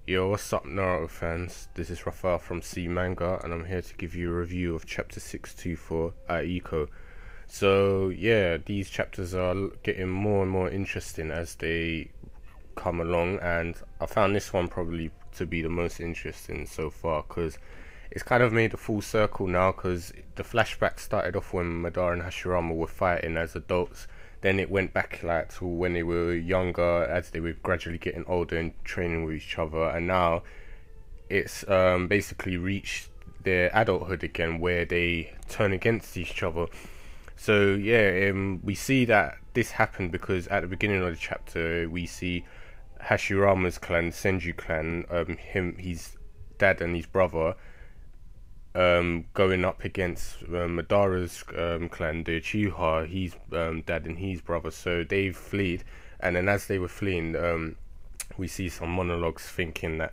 Yo, what's up, Naruto fans? This is Rafael from C Manga, and I'm here to give you a review of Chapter 624 Aiko. So, yeah, these chapters are getting more and more interesting as they come along, and I found this one probably to be the most interesting so far because it's kind of made a full circle now because the flashback started off when Madara and Hashirama were fighting as adults. Then it went back like to when they were younger, as they were gradually getting older and training with each other, and now it's basically reached their adulthood again, where they turn against each other. So yeah, we see that this happened because at the beginning of the chapter we see Hashirama's clan, Senju clan, his dad and his brother, going up against Madara's clan, the Uchiha, his dad and his brother. So they've fled, and then as they were fleeing, we see some monologues thinking that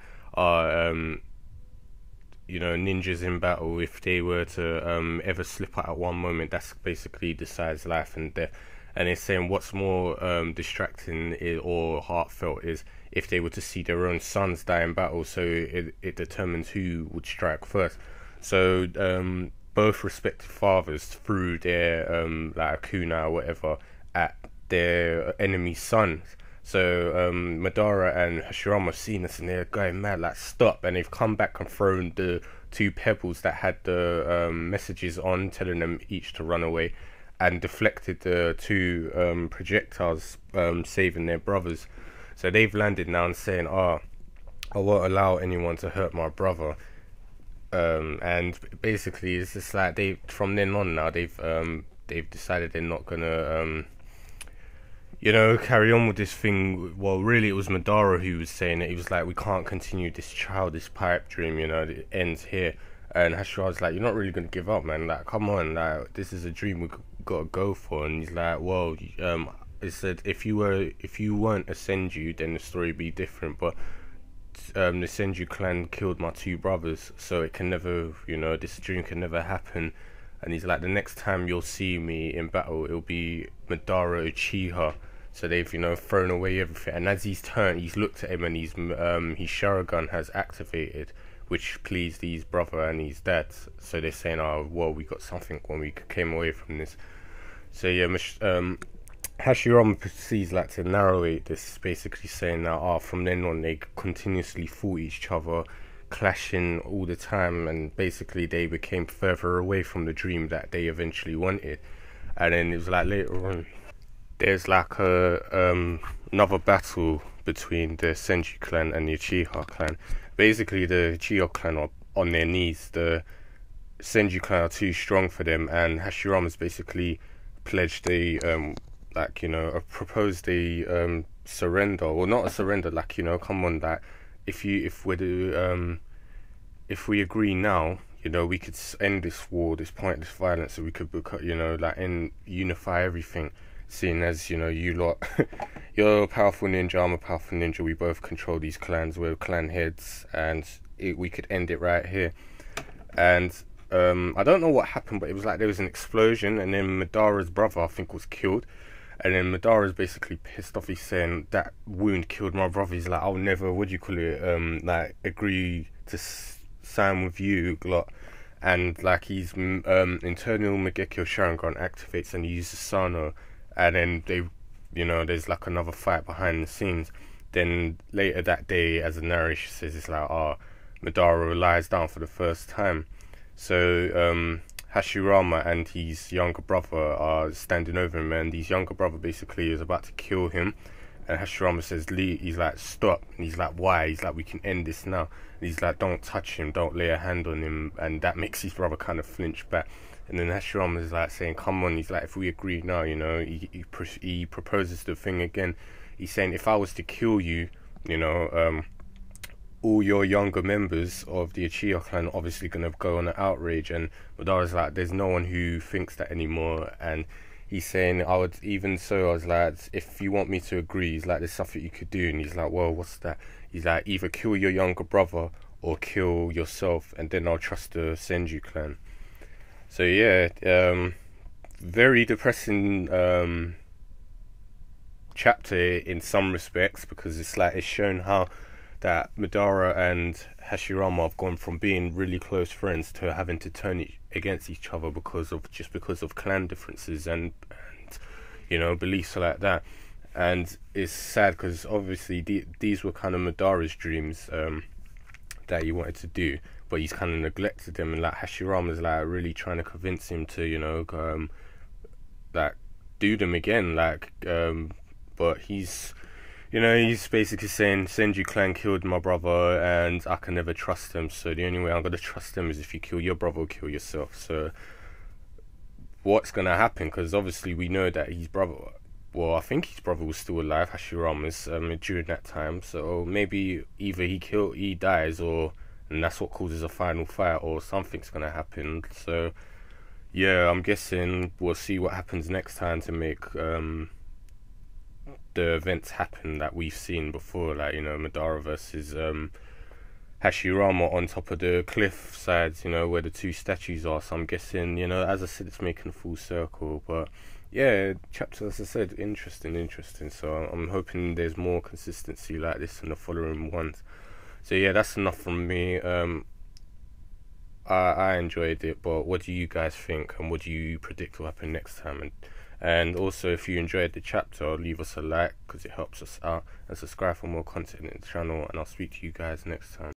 ninjas in battle, if they were to ever slip out at one moment, that's basically decides life and death. And it's saying what's more distracting or heartfelt is if they were to see their own sons die in battle, so it determines who would strike first. So both respective fathers threw their like a kuna or whatever at their enemy sons. So Madara and Hashirama seen this and they're going mad, like stop, and they've come back and thrown the two pebbles that had the messages on, telling them each to run away, and deflected the two projectiles, saving their brothers. So they've landed now and saying, I won't allow anyone to hurt my brother. And basically it's just like they from then on now they've decided they're not gonna carry on with this thing. Well, really it was Madara who was saying it. He was like, we can't continue this childish pipe dream, it ends here. And Hashira was like, you're not really gonna give up, man, like come on, like this is a dream we gotta go for. And he's like, well, it said if you weren't a Senju, then the story would be different, but the Senju clan killed my two brothers, so it can never, this dream can never happen. And he's like, the next time you'll see me in battle, it'll be Madara Uchiha. So they've, thrown away everything. And as he's turned, he's looked at him, and his Sharingan has activated, which pleased his brother and his dad. So they're saying, oh, well, we got something when we came away from this. So yeah, Hashirama proceeds like to narrate this, basically saying that from then on they continuously fought each other, clashing all the time, and basically they became further away from the dream that they eventually wanted. And then it was like later on, there's like another battle between the Senju clan and the Uchiha clan. Basically the Uchiha clan are on their knees, the Senju clan are too strong for them, and Hashirama's basically pledged proposed a surrender, or not a surrender, like, come on, that if we agree now, we could end this war, this pointless violence, so we could unify everything, seeing as you lot you're a powerful ninja, I'm a powerful ninja, we both control these clans, we're clan heads, and we could end it right here. And I don't know what happened, but it was like there was an explosion, and then Madara's brother, I think, was killed. And then Madara's basically pissed off. He's saying that wound killed my brother. He's like, I'll never, agree to sign with you, glot. And like his internal Mangekyo Sharingan activates, and he uses Sano. And then there's like another fight behind the scenes. Then later that day, as the narration says, it's like, Madara lies down for the first time. So Hashirama and his younger brother are standing over him, and his younger brother basically is about to kill him. And Hashirama says, he's like, stop. And he's like, why? He's like, we can end this now. And he's like, don't touch him, don't lay a hand on him. And that makes his brother kind of flinch back. And then Hashirama is like saying, come on. He's like, if we agree now, he proposes the thing again. He's saying, if I was to kill you, all your younger members of the Uchiha clan are obviously going to go on an outrage. And Madara's like, there's no one who thinks that anymore. And he's saying, I was like, if you want me to agree, he's like, there's something you could do. And he's like, well, what's that? He's like, either kill your younger brother or kill yourself, and then I'll trust the Senju clan. So yeah, very depressing chapter in some respects, because it's shown how that Madara and Hashirama have gone from being really close friends to having to turn against each other because of clan differences and beliefs like that. And it's sad because obviously these were kind of Madara's dreams that he wanted to do, but he's kind of neglected them, and like Hashirama's like really trying to convince him to like do them again, but he's basically saying Senju clan killed my brother and I can never trust them, so the only way I'm gonna trust them is if you kill your brother or kill yourself. So what's gonna happen? Because obviously we know that his brother, well, I think his brother was still alive, Hashirama's, during that time. So maybe either he dies, and that's what causes a final fight, or something's gonna happen. So yeah, I'm guessing we'll see what happens next time to make the events happen that we've seen before, like Madara versus Hashirama on top of the cliff sides, where the two statues are. So I'm guessing, as I said, it's making a full circle. But yeah, chapter, as I said, interesting. So I'm hoping there's more consistency like this in the following ones. So yeah, that's enough from me. I enjoyed it, but what do you guys think, and what do you predict will happen next time? And also, if you enjoyed the chapter, leave us a like because it helps us out, and subscribe for more content in the channel, and I'll speak to you guys next time.